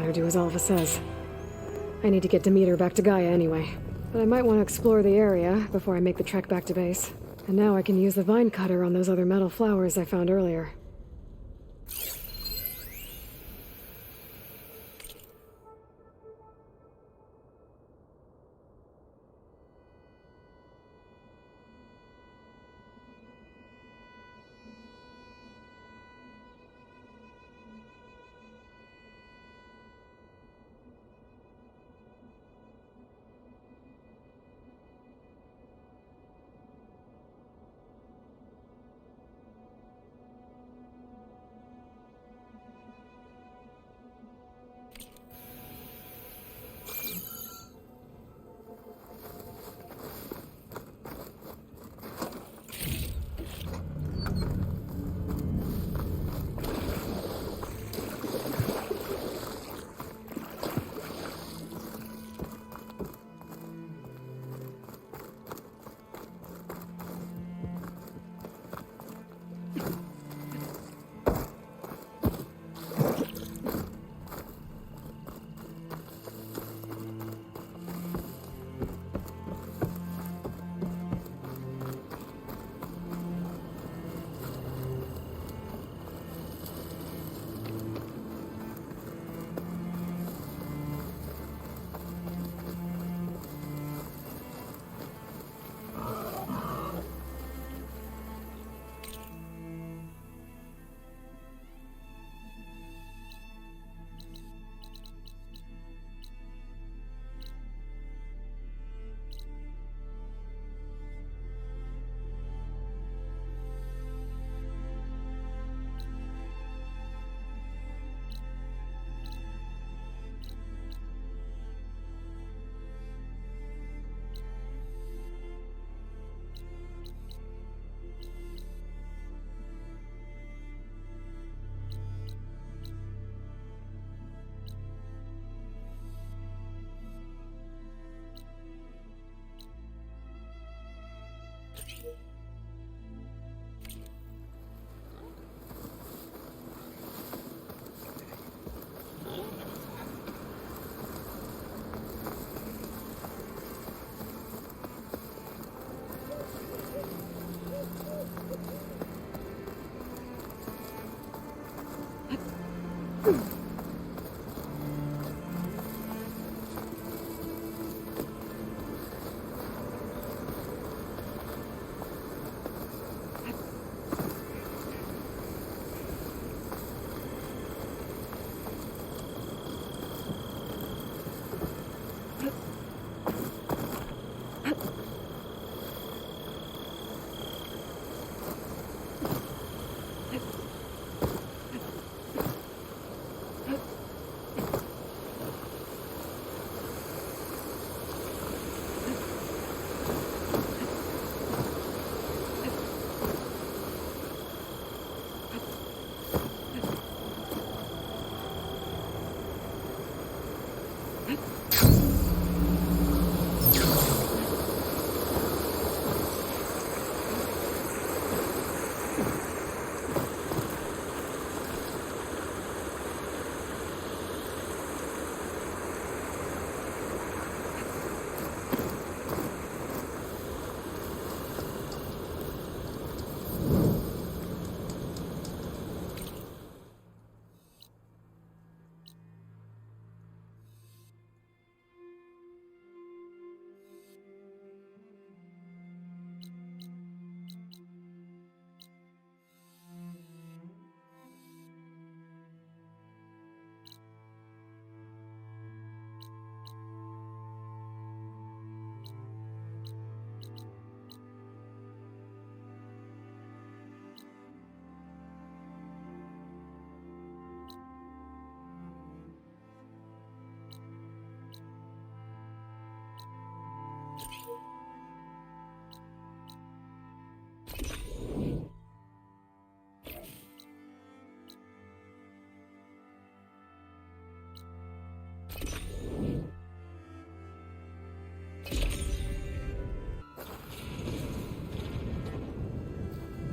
better do as Alva says. I need to get Demeter back to Gaia anyway. But I might want to explore the area before I make the trek back to base. And now I can use the vine cutter on those other metal flowers I found earlier.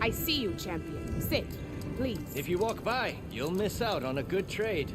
I see you, champion. Sit, please. If you walk by, you'll miss out on a good trade.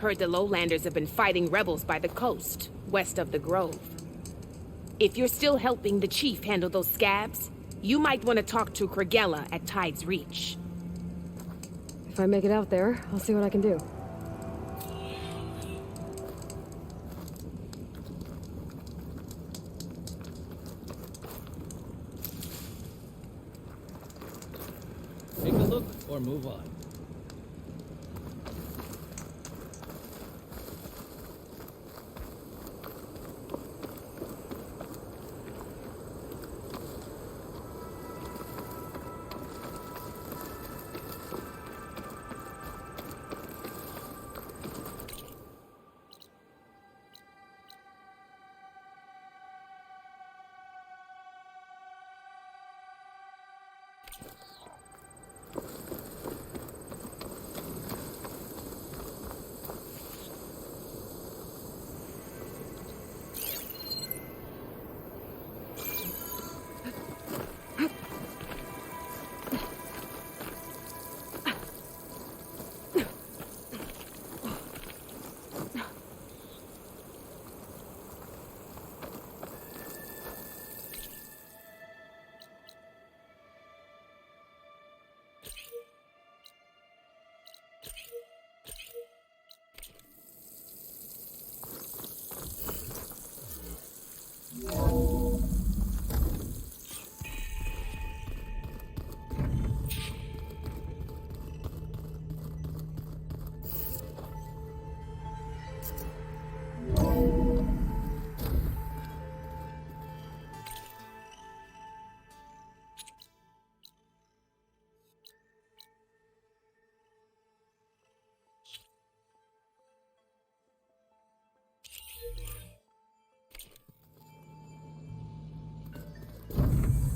Heard the lowlanders have been fighting rebels by the coast, west of the grove. If you're still helping the chief handle those scabs, you might want to talk to Kragella at Tide's Reach. If I make it out there, I'll see what I can do. Take a look or move on.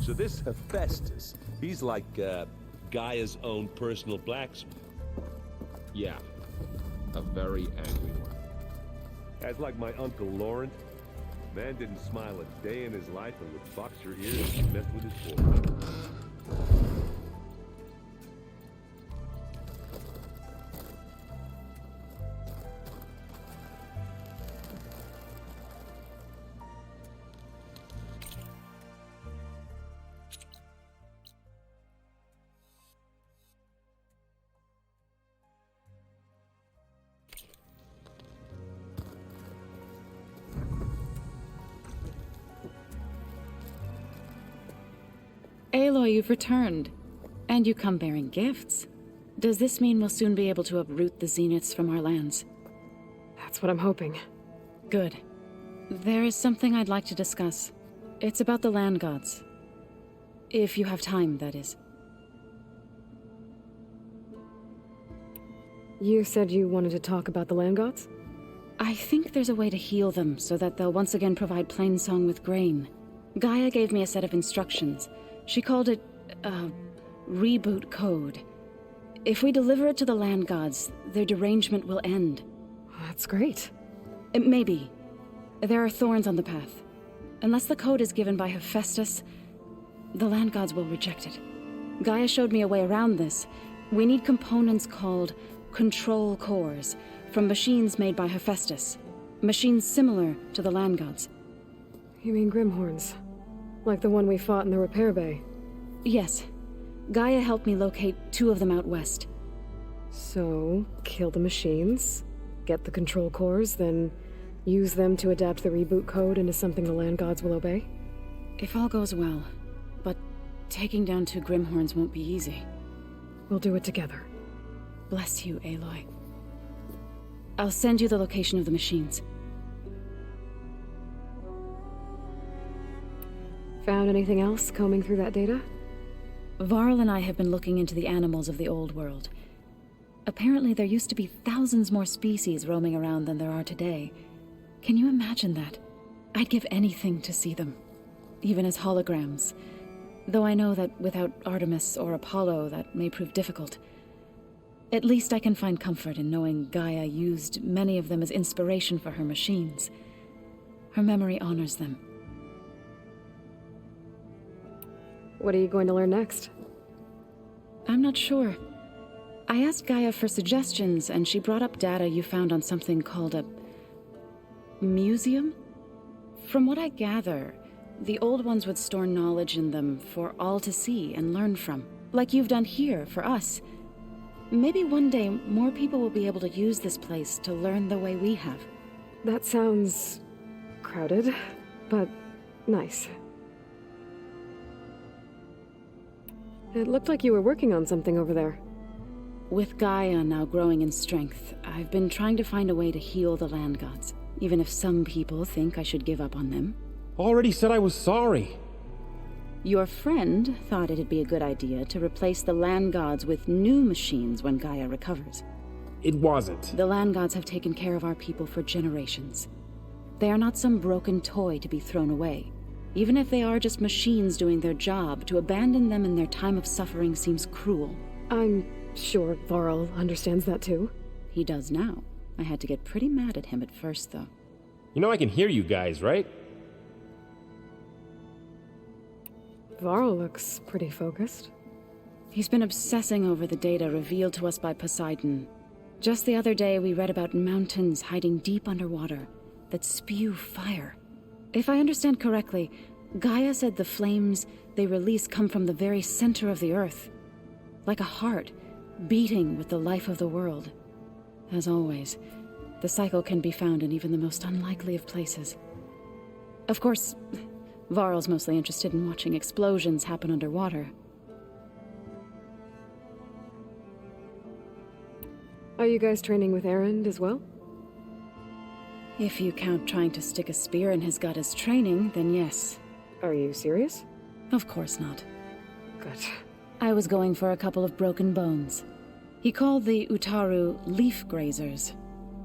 So this HEPHAESTUS, he's like, Gaia's own personal blacksmith. Yeah, a very angry one. That's like my Uncle Laurent. Man didn't smile a day in his life and would box your ears if you messed with his fork. Aloy, you've returned. And you come bearing gifts. Does this mean we'll soon be able to uproot the Zeniths from our lands? That's what I'm hoping. Good. There is something I'd like to discuss. It's about the land gods. If you have time, that is. You said you wanted to talk about the land gods? I think there's a way to heal them so that they'll once again provide Plainsong with grain. Gaia gave me a set of instructions. She called it, reboot code. If we deliver it to the land gods, their derangement will end. That's great. Maybe. There are thorns on the path. Unless the code is given by HEPHAESTUS, the land gods will reject it. Gaia showed me a way around this. We need components called control cores from machines made by HEPHAESTUS. Machines similar to the land gods. You mean Grimhorns? Like the one we fought in the repair bay? Yes. Gaia helped me locate 2 of them out west. So, kill the machines, get the control cores, then use them to adapt the reboot code into something the land gods will obey? If all goes well. But taking down 2 Grimhorns won't be easy. We'll do it together. Bless you, Aloy. I'll send you the location of the machines. Found anything else combing through that data? Varl and I have been looking into the animals of the old world. Apparently there used to be thousands more species roaming around than there are today. Can you imagine that? I'd give anything to see them, even as holograms. Though I know that without Artemis or Apollo, that may prove difficult. At least I can find comfort in knowing Gaia used many of them as inspiration for her machines. Her memory honors them. What are you going to learn next? I'm not sure. I asked Gaia for suggestions, and she brought up data you found on something called a museum? From what I gather, the old ones would store knowledge in them for all to see and learn from, like you've done here for us. Maybe one day more people will be able to use this place to learn the way we have. That sounds crowded, but nice. It looked like you were working on something over there. With Gaia now growing in strength, I've been trying to find a way to heal the land gods, even if some people think I should give up on them. Already said I was sorry. Your friend thought it'd be a good idea to replace the land gods with new machines when Gaia recovers. It wasn't. The land gods have taken care of our people for generations. They are not some broken toy to be thrown away. Even if they are just machines doing their job, to abandon them in their time of suffering seems cruel. I'm sure Varl understands that too. He does now. I had to get pretty mad at him at first, though. You know I can hear you guys, right? Varl looks pretty focused. He's been obsessing over the data revealed to us by Poseidon. Just the other day, we read about mountains hiding deep underwater that spew fire. If I understand correctly, Gaia said the flames they release come from the very center of the earth. Like a heart, beating with the life of the world. As always, the cycle can be found in even the most unlikely of places. Of course, Varl's mostly interested in watching explosions happen underwater. Are you guys training with Erend as well? If you count trying to stick a spear in his gut as training, then yes. Are you serious? Of course not. Good. I was going for a couple of broken bones. He called the Utaru leaf grazers.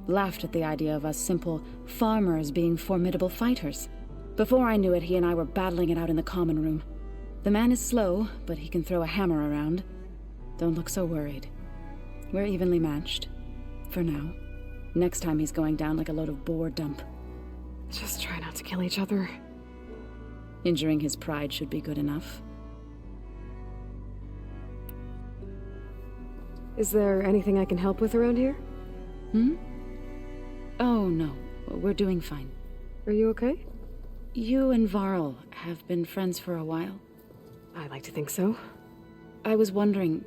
Laughed at the idea of us simple farmers being formidable fighters. Before I knew it, he and I were battling it out in the common room. The man is slow, but he can throw a hammer around. Don't look so worried. We're evenly matched. For now. Next time he's going down like a load of boar dump. Just try not to kill each other. Injuring his pride should be good enough. Is there anything I can help with around here? Oh, no. We're doing fine. Are you okay? You and Varl have been friends for a while. I like to think so. I was wondering,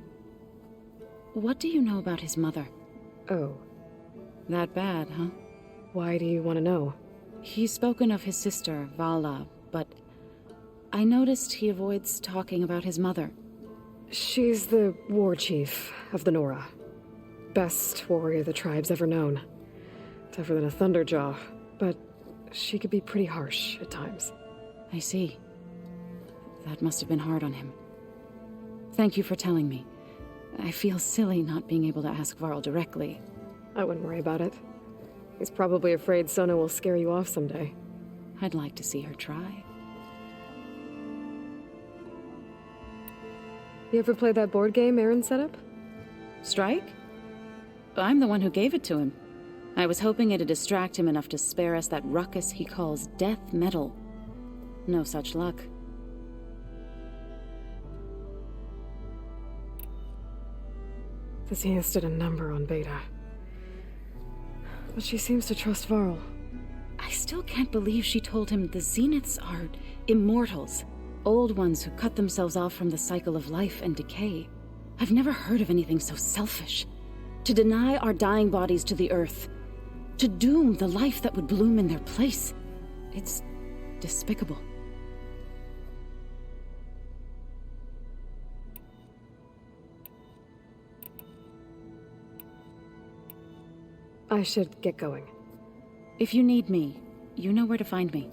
what do you know about his mother? Oh. That bad, huh? Why do you want to know? He's spoken of his sister, Vala, but I noticed he avoids talking about his mother. She's the war chief of the Nora. Best warrior the tribe's ever known. Tougher than a Thunderjaw, but she could be pretty harsh at times. I see. That must have been hard on him. Thank you for telling me. I feel silly not being able to ask Varl directly. I wouldn't worry about it. He's probably afraid Sona will scare you off someday. I'd like to see her try. You ever played that board game Erend set up? Strike? I'm the one who gave it to him. I was hoping it'd distract him enough to spare us that ruckus he calls death metal. No such luck. The Zeniths did a number on Beta. But she seems to trust Varl. I still can't believe she told him the Zeniths are immortals. Old ones who cut themselves off from the cycle of life and decay. I've never heard of anything so selfish. To deny our dying bodies to the earth. To doom the life that would bloom in their place. It's despicable. I should get going. If you need me, you know where to find me.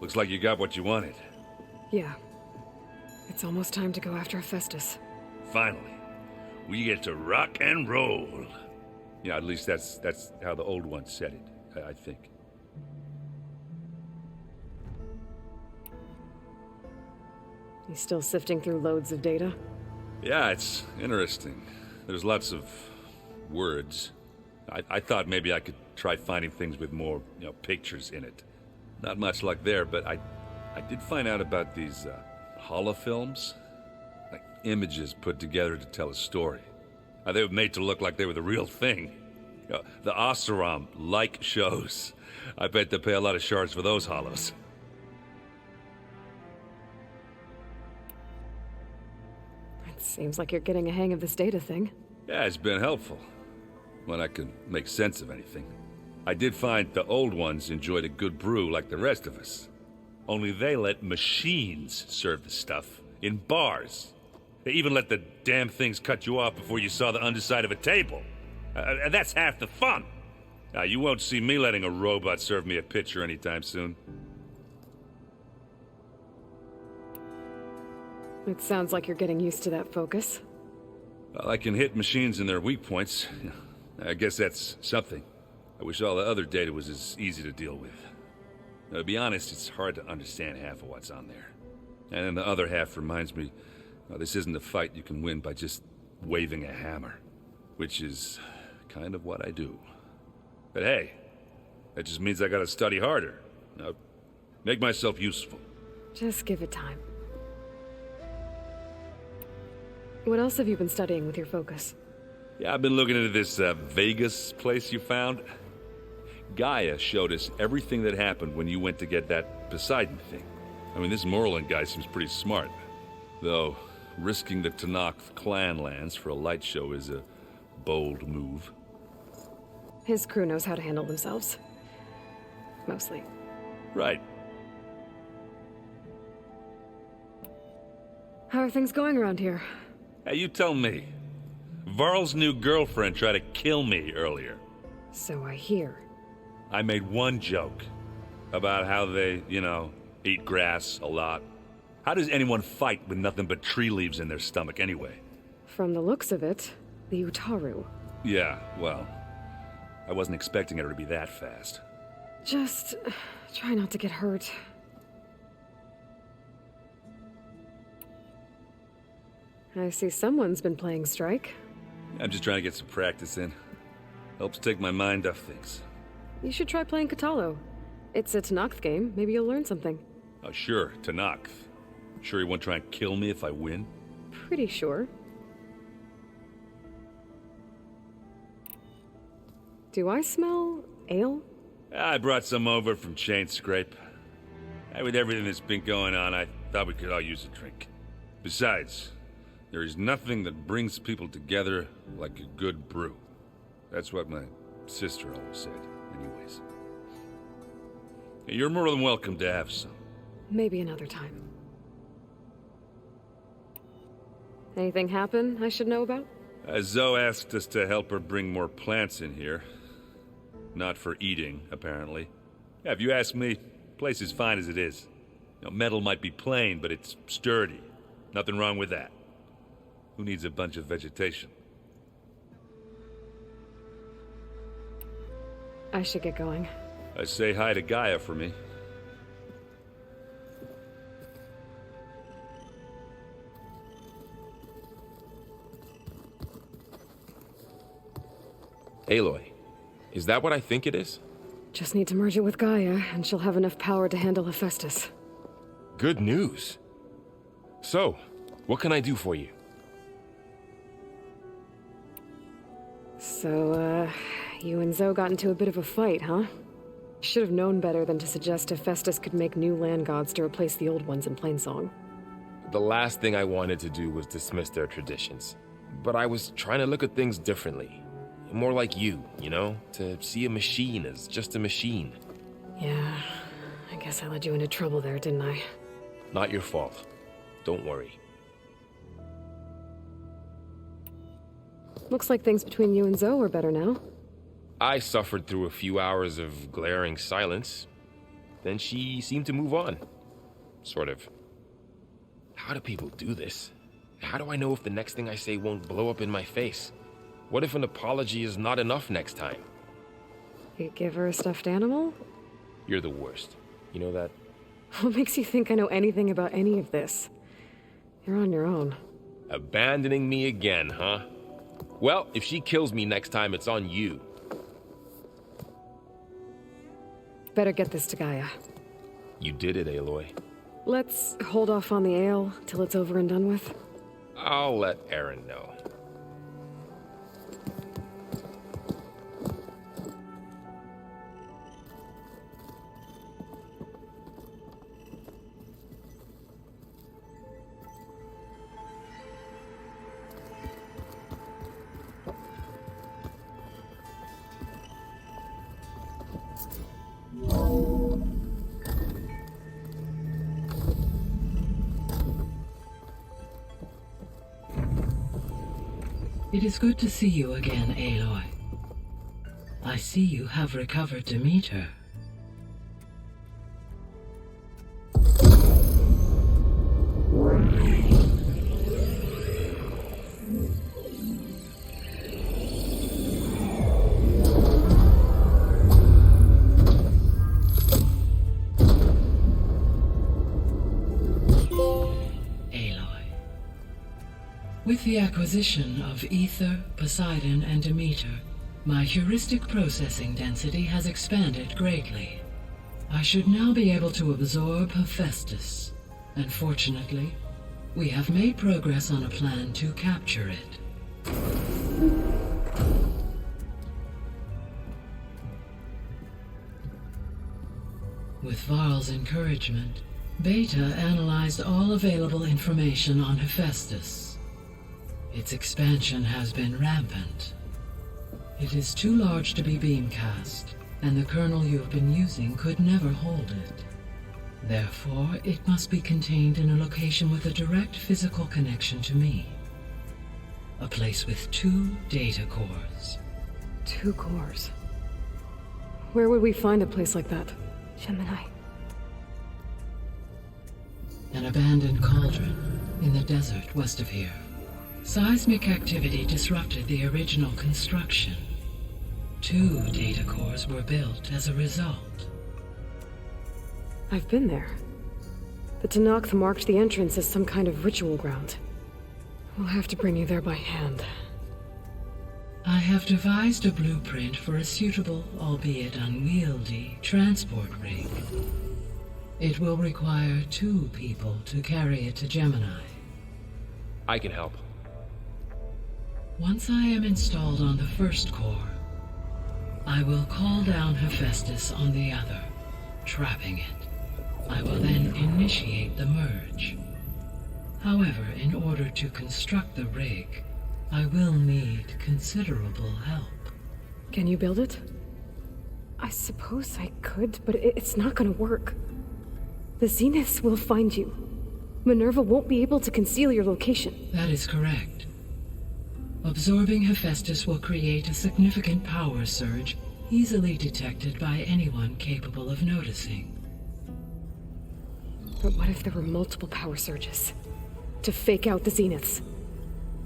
Looks like you got what you wanted. Yeah. It's almost time to go after HEPHAESTUS. Finally. We get to rock and roll. Yeah, at least that's how the old one said it, I think. You still sifting through loads of data? Yeah, it's interesting. There's lots of words. I thought maybe I could try finding things with more, pictures in it. Not much luck there, but I did find out about these holofilms. Like images put together to tell a story. They were made to look like they were the real thing. The Oseram-like shows. I bet they pay a lot of shards for those holos. It seems like you're getting a hang of this data thing. Yeah, it's been helpful. When I can make sense of anything. I did find the old ones enjoyed a good brew like the rest of us. Only they let machines serve the stuff in bars. They even let the damn things cut you off before you saw the underside of a table. And that's half the fun. Now, you won't see me letting a robot serve me a pitcher anytime soon. It sounds like you're getting used to that focus. Well, I can hit machines in their weak points. I guess that's something. I wish all the other data was as easy to deal with. Now, to be honest, it's hard to understand half of what's on there. And then the other half reminds me, this isn't a fight you can win by just waving a hammer. Which is kind of what I do. But hey, that just means I gotta study harder. Now, make myself useful. Just give it time. What else have you been studying with your focus? Yeah, I've been looking into this Vegas place you found. Gaia showed us everything that happened when you went to get that Poseidon thing. I mean, this Merlin guy seems pretty smart. Though, risking the Tenakth clan lands for a light show is a bold move. His crew knows how to handle themselves. Mostly. Right. How are things going around here? Hey, you tell me. Varl's new girlfriend tried to kill me earlier. So I hear. I made one joke about how they, eat grass a lot. How does anyone fight with nothing but tree leaves in their stomach anyway? From the looks of it, the Utaru. Yeah, well, I wasn't expecting her to be that fast. Just try not to get hurt. I see someone's been playing Strike. I'm just trying to get some practice in. Helps take my mind off things. You should try playing Katalo. It's a Tenakth game. Maybe you'll learn something. Oh, sure, Tenakth. Sure he won't try and kill me if I win? Pretty sure. Do I smell ale? I brought some over from Chain Scrape. With everything that's been going on, I thought we could all use a drink. Besides, there is nothing that brings people together like a good brew. That's what my sister always said, anyways. You're more than welcome to have some. Maybe another time. Anything happen I should know about? Zoe asked us to help her bring more plants in here. Not for eating, apparently. Yeah, if you ask me, the place is fine as it is. Metal might be plain, but it's sturdy. Nothing wrong with that. Who needs a bunch of vegetation? I should get going. Say hi to Gaia for me. Aloy, is that what I think it is? Just need to merge it with Gaia, and she'll have enough power to handle HEPHAESTUS. Good news. So, what can I do for you? So, you and Zoe got into a bit of a fight, huh? Should have known better than to suggest HEPHAESTUS could make new land gods to replace the old ones in Plainsong. The last thing I wanted to do was dismiss their traditions. But I was trying to look at things differently. more like you know? To see a machine as just a machine. Yeah, I guess I led you into trouble there, didn't I? Not your fault. Don't worry. Looks like things between you and Zoe are better now. I suffered through a few hours of glaring silence. Then she seemed to move on. Sort of. How do people do this? How do I know if the next thing I say won't blow up in my face? What if an apology is not enough next time? You give her a stuffed animal? You're the worst. You know that? What makes you think I know anything about any of this? You're on your own. Abandoning me again, huh? Well, if she kills me next time, it's on you. Better get this to Gaia. You did it, Aloy. Let's hold off on the ale till it's over and done with. I'll let Erend know. It is good to see you again, Aloy. I see you have recovered Demeter. With the acquisition of Ether, Poseidon, and Demeter, my heuristic processing density has expanded greatly. I should now be able to absorb HEPHAESTUS, and fortunately, we have made progress on a plan to capture it. With Varl's encouragement, Beta analyzed all available information on HEPHAESTUS. Its expansion has been rampant. It is too large to be beamcast, and the kernel you have been using could never hold it. Therefore, it must be contained in a location with a direct physical connection to me. A place with 2 data cores. 2 cores? Where would we find a place like that? Gemini. An abandoned cauldron in the desert west of here. Seismic activity disrupted the original construction. 2 data cores were built as a result. I've been there. The Tenakth marked the entrance as some kind of ritual ground. We'll have to bring you there by hand. I have devised a blueprint for a suitable, albeit unwieldy, transport rig. It will require 2 people to carry it to Gemini. I can help. Once I am installed on the first core, I will call down HEPHAESTUS on the other, trapping it. I will then initiate the merge. However, in order to construct the rig, I will need considerable help. Can you build it? I suppose I could, but it's not gonna work. The Zeniths will find you. Minerva won't be able to conceal your location. That is correct. Absorbing HEPHAESTUS will create a significant power surge, easily detected by anyone capable of noticing. But what if there were multiple power surges? To fake out the Zeniths?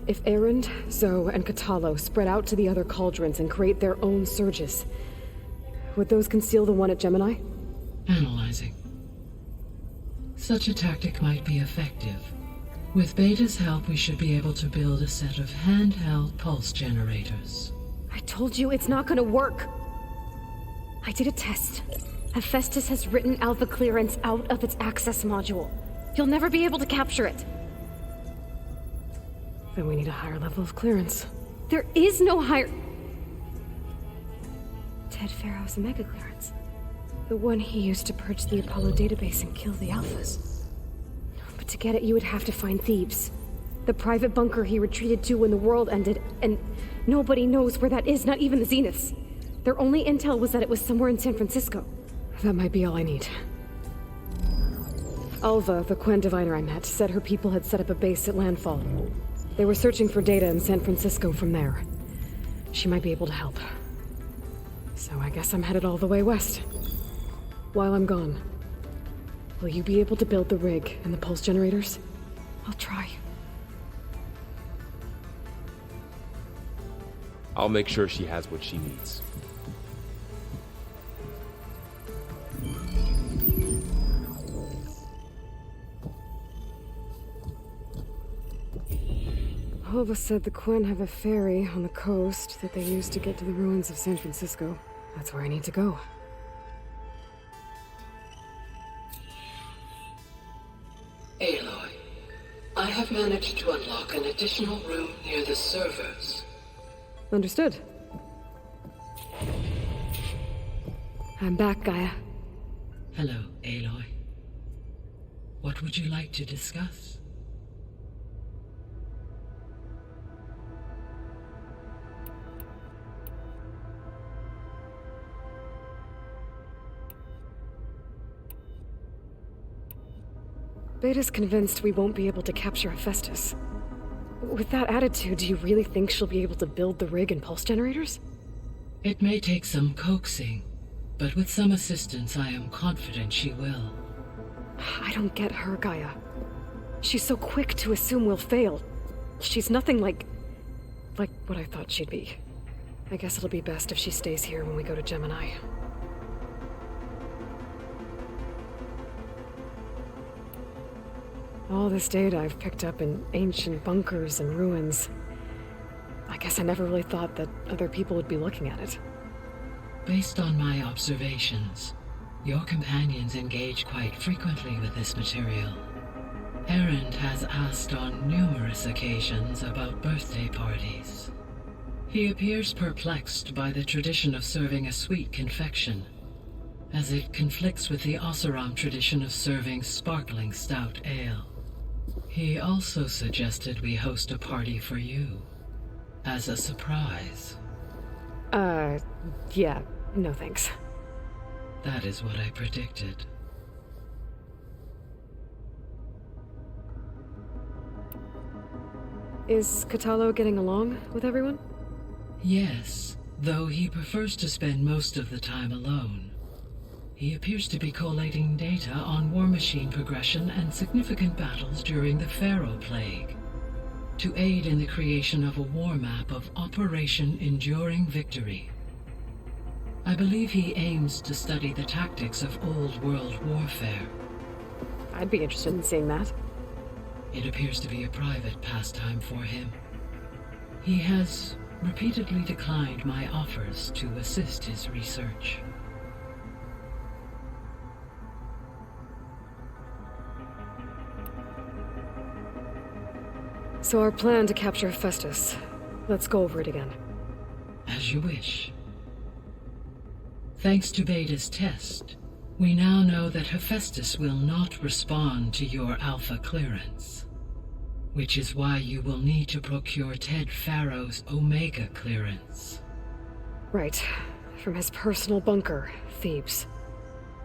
If Erend, Zoe, and Katalo spread out to the other cauldrons and create their own surges, would those conceal the one at Gemini? Analyzing. Such a tactic might be effective. With Beta's help, we should be able to build a set of handheld pulse generators. I told you it's not gonna work! I did a test. HEPHAESTUS has written Alpha clearance out of its access module. You'll never be able to capture it. Then we need a higher level of clearance. There is no higher... Ted Pharaoh's mega clearance. The one he used to purge the Apollo database and kill the Alphas. But to get it, you would have to find thieves. The private bunker he retreated to when the world ended, and nobody knows where that is, not even the Zeniths. Their only intel was that it was somewhere in San Francisco. That might be all I need. Alva, the Quen diviner I met, said her people had set up a base at Landfall. They were searching for data in San Francisco from there. She might be able to help. So I guess I'm headed all the way west. While I'm gone, will you be able to build the rig and the pulse generators? I'll try. I'll make sure she has what she needs. Alva said the Quen have a ferry on the coast that they use to get to the ruins of San Francisco. That's where I need to go. Aloy, I have managed to unlock an additional room near the servers. Understood. I'm back, Gaia. Hello, Aloy. What would you like to discuss? Beta's convinced we won't be able to capture HEPHAESTUS. With that attitude, do you really think she'll be able to build the rig and pulse generators? It may take some coaxing, but with some assistance I am confident she will. I don't get her, Gaia. She's so quick to assume we'll fail. She's nothing like what I thought she'd be. I guess it'll be best if she stays here when we go to Gemini. All this data I've picked up in ancient bunkers and ruins. I guess I never really thought that other people would be looking at it. Based on my observations, your companions engage quite frequently with this material. Erend has asked on numerous occasions about birthday parties. He appears perplexed by the tradition of serving a sweet confection, as it conflicts with the Oseram tradition of serving sparkling stout ale. He also suggested we host a party for you, as a surprise. Yeah, no thanks. That is what I predicted. Is Katalo getting along with everyone? Yes, though he prefers to spend most of the time alone. He appears to be collating data on war machine progression and significant battles during the Pharaoh Plague, to aid in the creation of a war map of Operation Enduring Victory. I believe he aims to study the tactics of old world warfare. I'd be interested in seeing that. It appears to be a private pastime for him. He has repeatedly declined my offers to assist his research. So our plan to capture HEPHAESTUS. Let's go over it again. As you wish. Thanks to Beta's test, we now know that HEPHAESTUS will not respond to your Alpha clearance, which is why you will need to procure Ted Farrow's Omega clearance. Right. From his personal bunker, Thebes.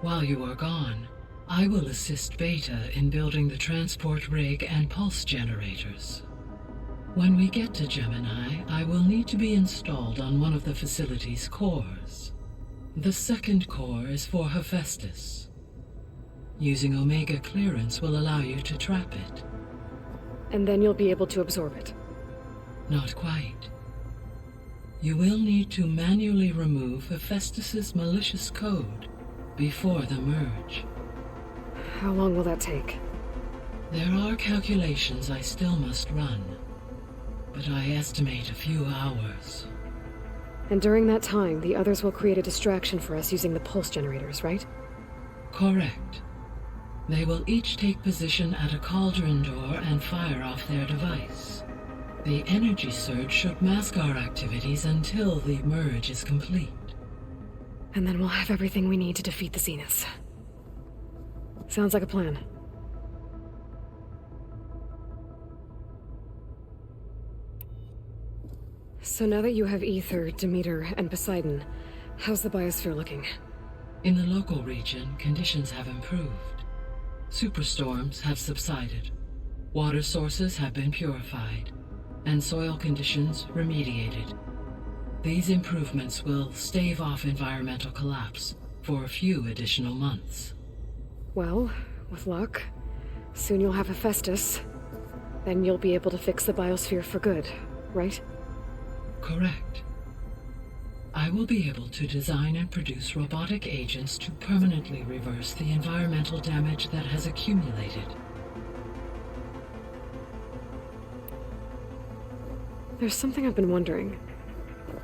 While you are gone, I will assist Beta in building the transport rig and pulse generators. When we get to Gemini, I will need to be installed on one of the facility's cores. The second core is for HEPHAESTUS. Using Omega clearance will allow you to trap it. And then you'll be able to absorb it. Not quite. You will need to manually remove HEPHAESTUS's malicious code before the merge. How long will that take? There are calculations I still must run, but I estimate a few hours. And during that time, the others will create a distraction for us using the pulse generators, right? Correct. They will each take position at a cauldron door and fire off their device. The energy surge should mask our activities until the merge is complete. And then we'll have everything we need to defeat the Zeniths. Sounds like a plan. So now that you have Ether, Demeter, and Poseidon, how's the biosphere looking? In the local region, conditions have improved. Superstorms have subsided. Water sources have been purified, and soil conditions remediated. These improvements will stave off environmental collapse for a few additional months. Well, with luck, soon you'll have HEPHAESTUS. Then you'll be able to fix the biosphere for good, right? Correct. I will be able to design and produce robotic agents to permanently reverse the environmental damage that has accumulated. There's something I've been wondering.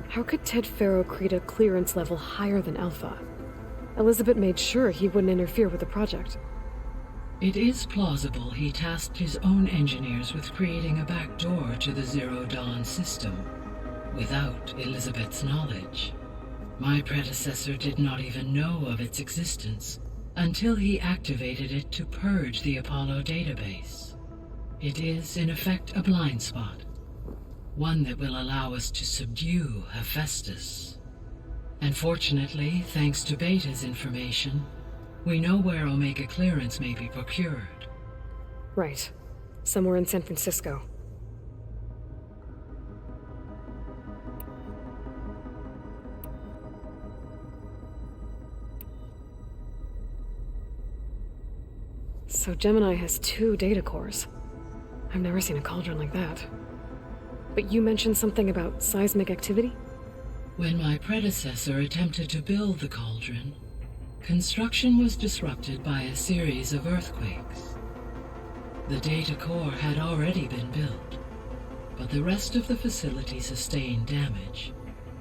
How could Ted Faro create a clearance level higher than Alpha? Elizabeth made sure he wouldn't interfere with the project. It is plausible he tasked his own engineers with creating a backdoor to the Zero Dawn system, without Elizabeth's knowledge. My predecessor did not even know of its existence until he activated it to purge the Apollo database. It is, in effect, a blind spot. One that will allow us to subdue HEPHAESTUS. And fortunately, thanks to Beta's information, we know where Omega clearance may be procured. Right. Somewhere in San Francisco. So Gemini has 2 data cores. I've never seen a cauldron like that. But you mentioned something about seismic activity? When my predecessor attempted to build the cauldron, construction was disrupted by a series of earthquakes. The data core had already been built, but the rest of the facility sustained damage.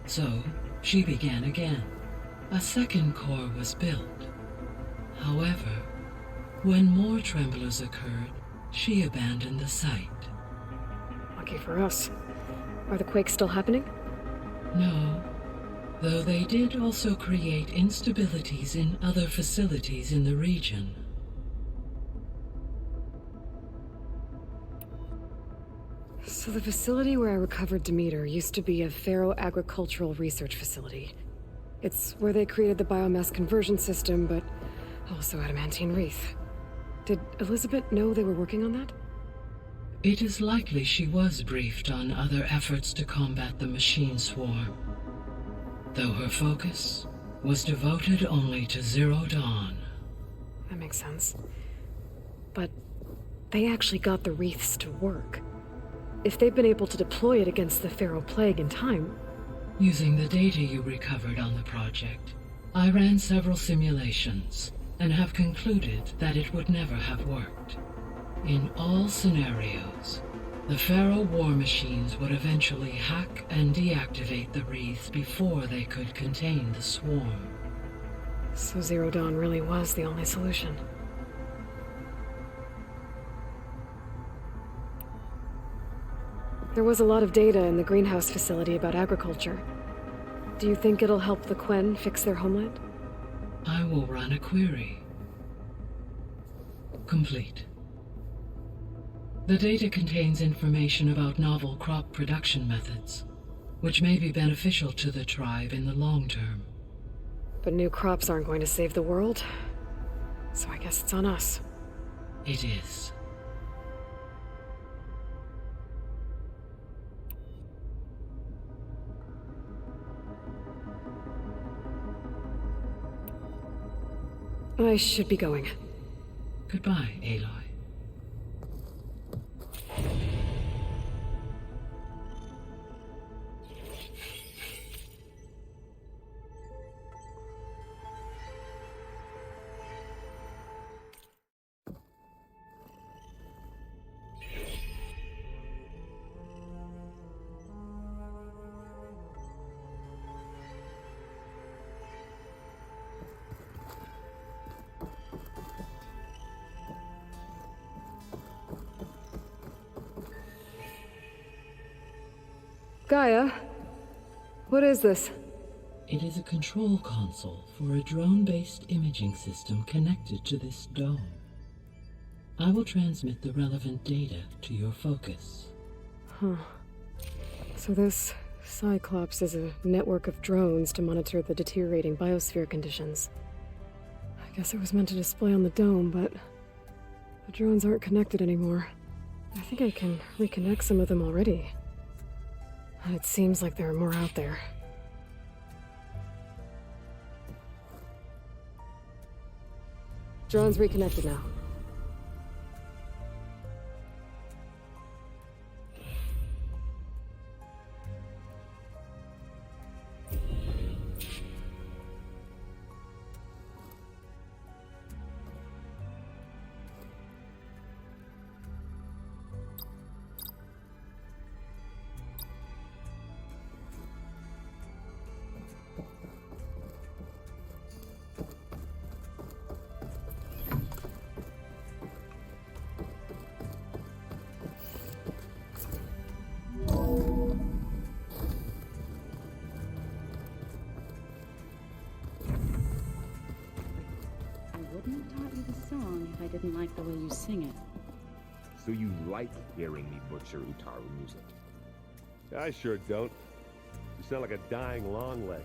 So, she began again. A second core was built. However, when more tremblers occurred, she abandoned the site. Lucky for us. Are the quakes still happening? No, though they did also create instabilities in other facilities in the region. So the facility where I recovered Demeter used to be a Faro agricultural research facility. It's where they created the biomass conversion system, but also adamantine wreath. Did Elizabeth know they were working on that? It is likely she was briefed on other efforts to combat the machine swarm, though her focus was devoted only to Zero Dawn. That makes sense. But they actually got the wreaths to work. If they've been able to deploy it against the Faro Plague in time... Using the data you recovered on the project, I ran several simulations and have concluded that it would never have worked. In all scenarios, the Faro war machines would eventually hack and deactivate the wreaths before they could contain the swarm. So Zero Dawn really was the only solution. There was a lot of data in the greenhouse facility about agriculture. Do you think it'll help the Quen fix their homeland? I will run a query. Complete. The data contains information about novel crop production methods, which may be beneficial to the tribe in the long term. But new crops aren't going to save the world, so I guess it's on us. It is. I should be going. Goodbye, Aloy. Gaia? What is this? It is a control console for a drone-based imaging system connected to this dome. I will transmit the relevant data to your focus. Huh. So this Cyclops is a network of drones to monitor the deteriorating biosphere conditions. I guess it was meant to display on the dome, but the drones aren't connected anymore. I think I can reconnect some of them already. And it seems like there are more out there. Drones reconnected now. I didn't like the way you sing it. So you like hearing me butcher Utaru music? I sure don't. You sound like a dying long leg.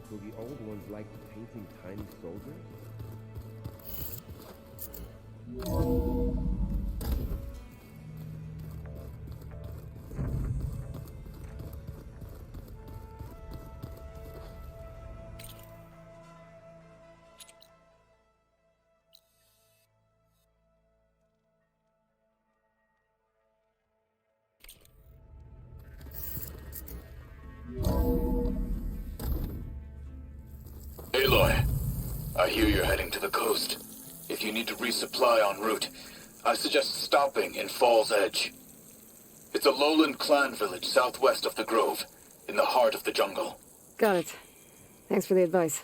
So the old ones liked painting tiny soldiers? Aloy, I hear you're heading to the coast. If you need to resupply en route, I suggest stopping in Fall's Edge. It's a lowland clan village southwest of the Grove, in the heart of the jungle. Got it. Thanks for the advice.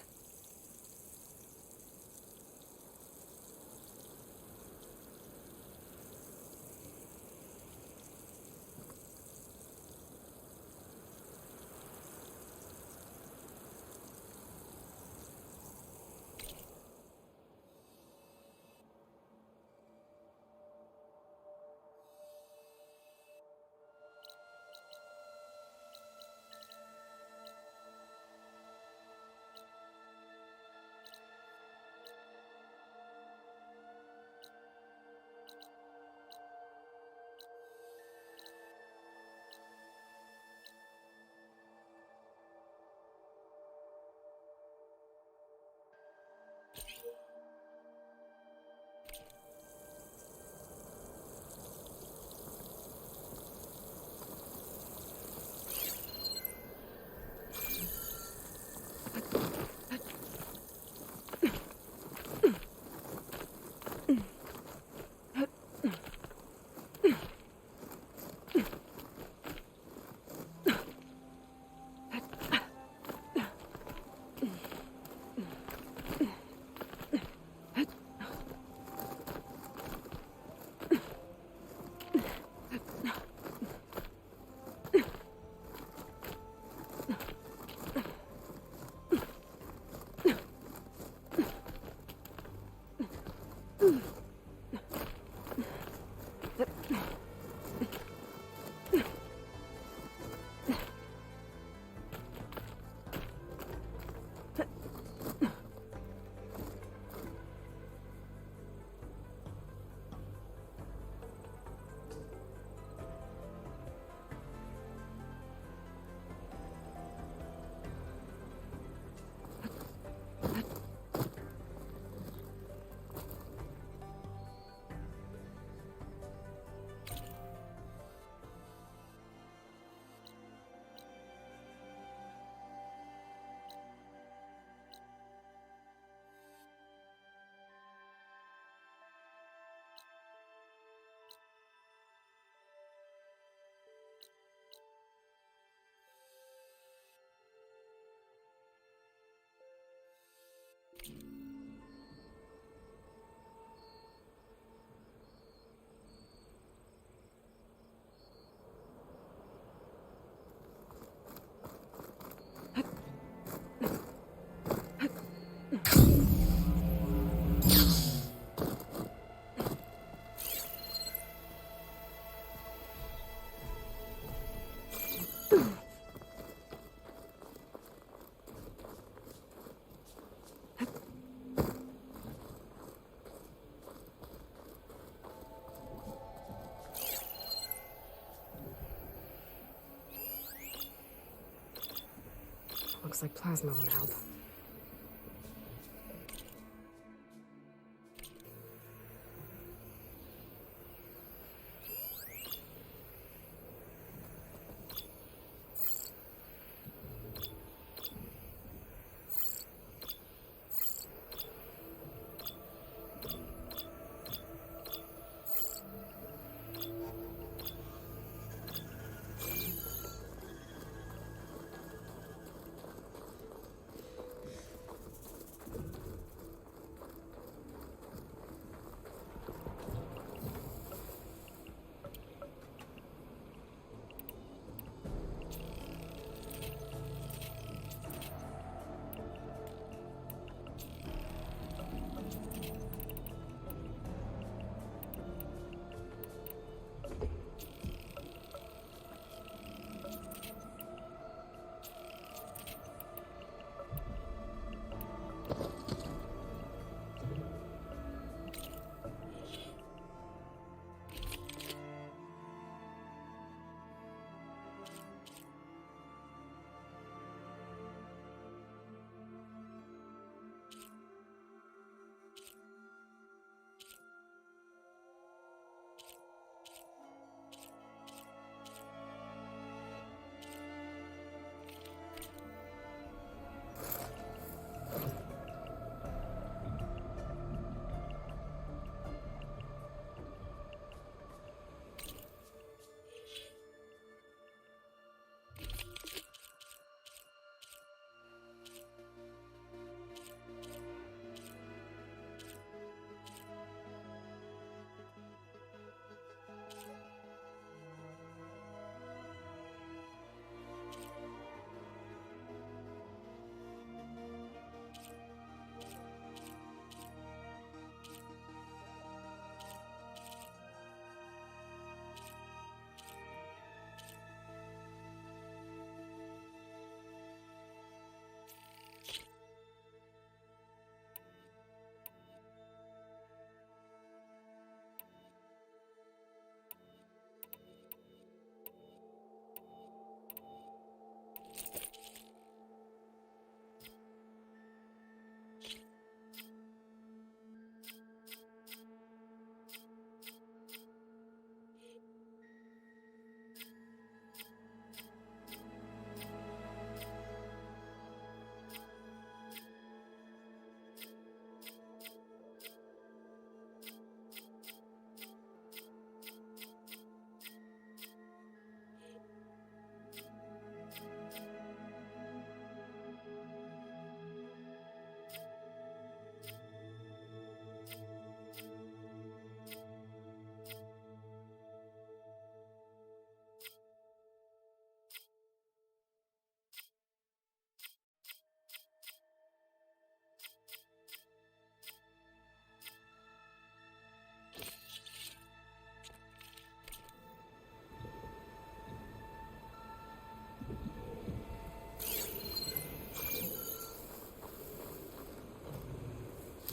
Looks like plasma won't help.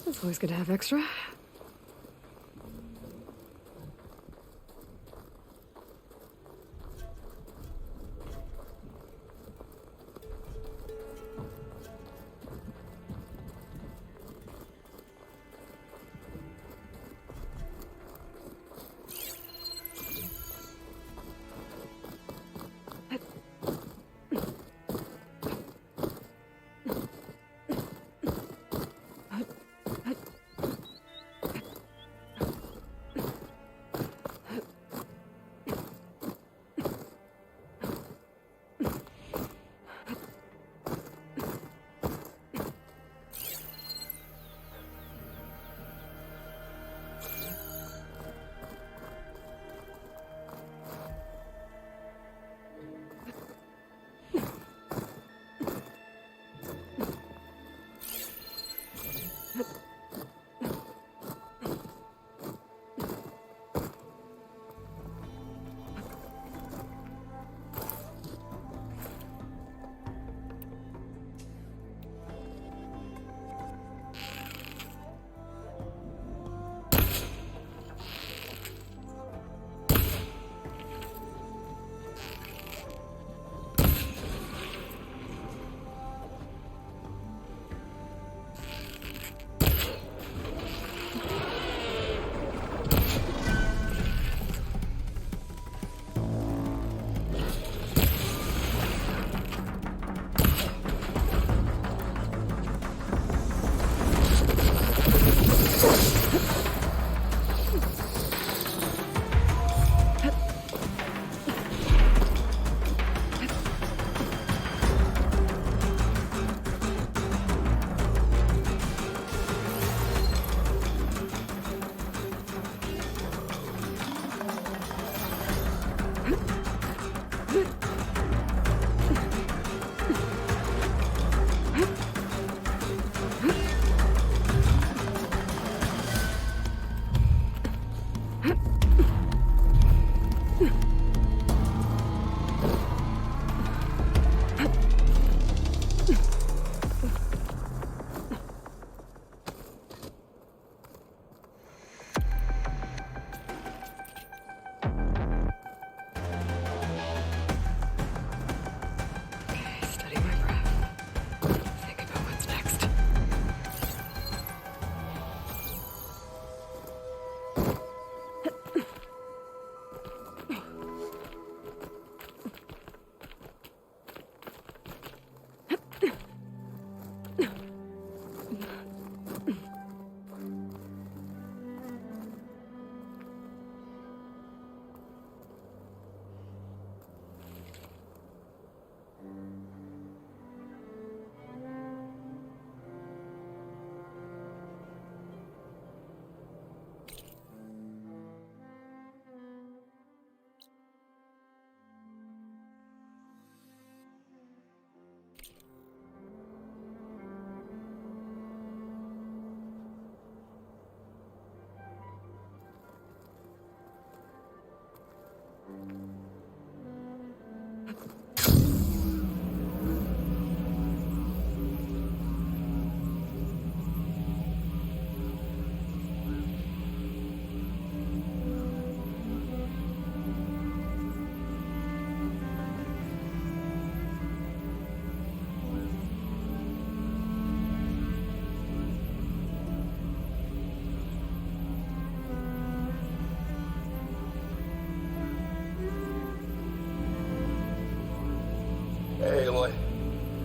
It's always good to have extra.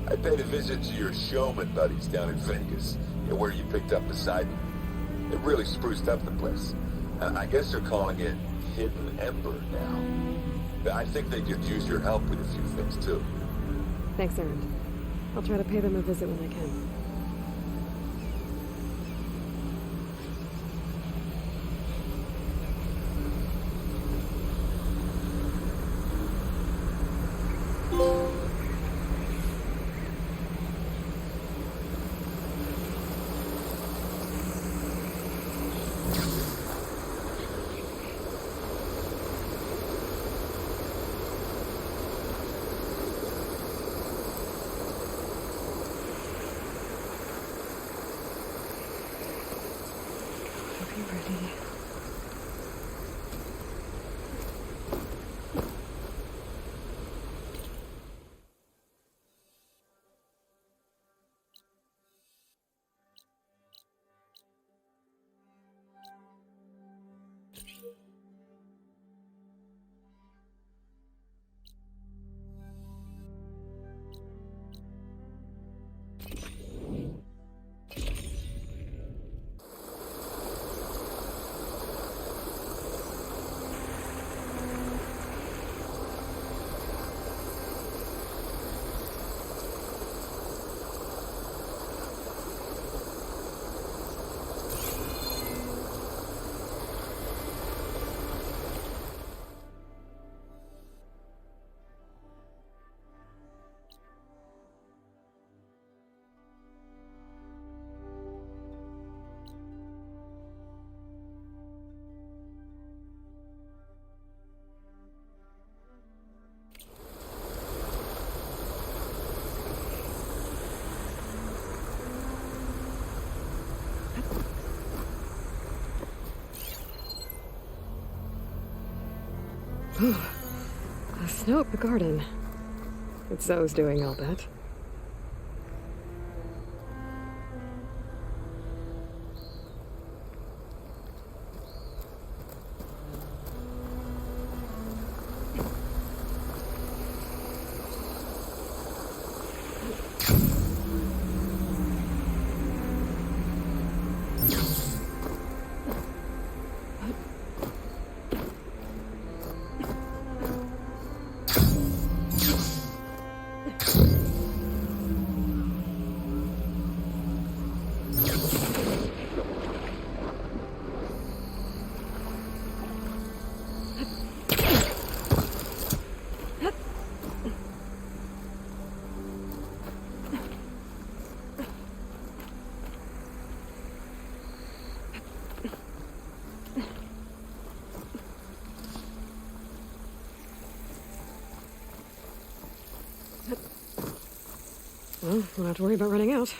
I paid a visit to your showman buddies down in Vegas, where you picked up Poseidon. It really spruced up the place. I guess they're calling it Hidden Ember now. I think they could use your help with a few things, too. Thanks, Erend. I'll try to pay them a visit when I can. The snow at the garden. It's Zoe's doing, I'll bet. Well, we'll have to worry about running out.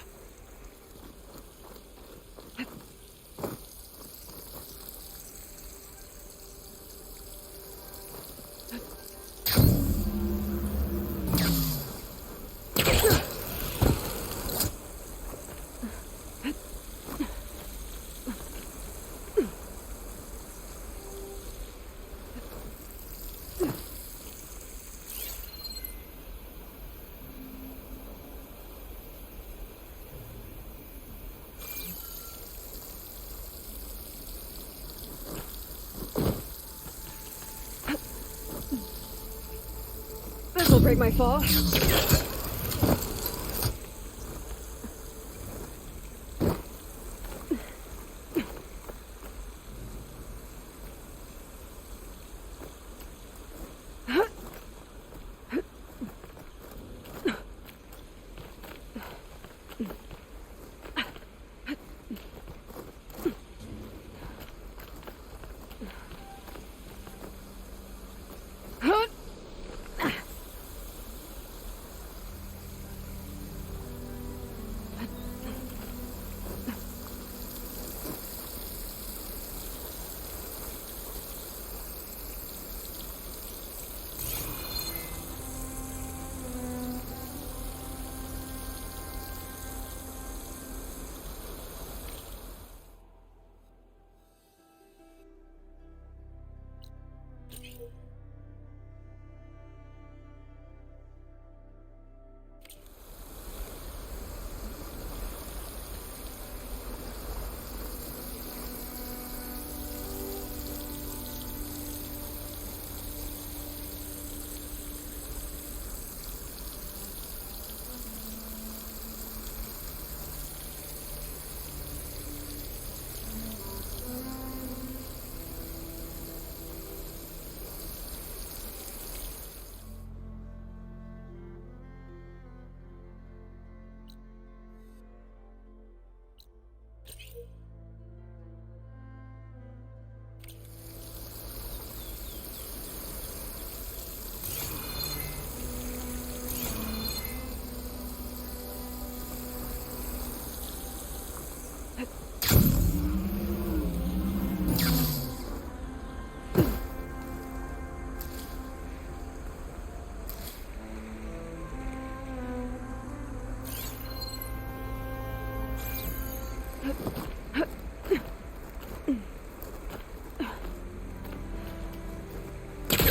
This'll break my fall.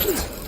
Beta.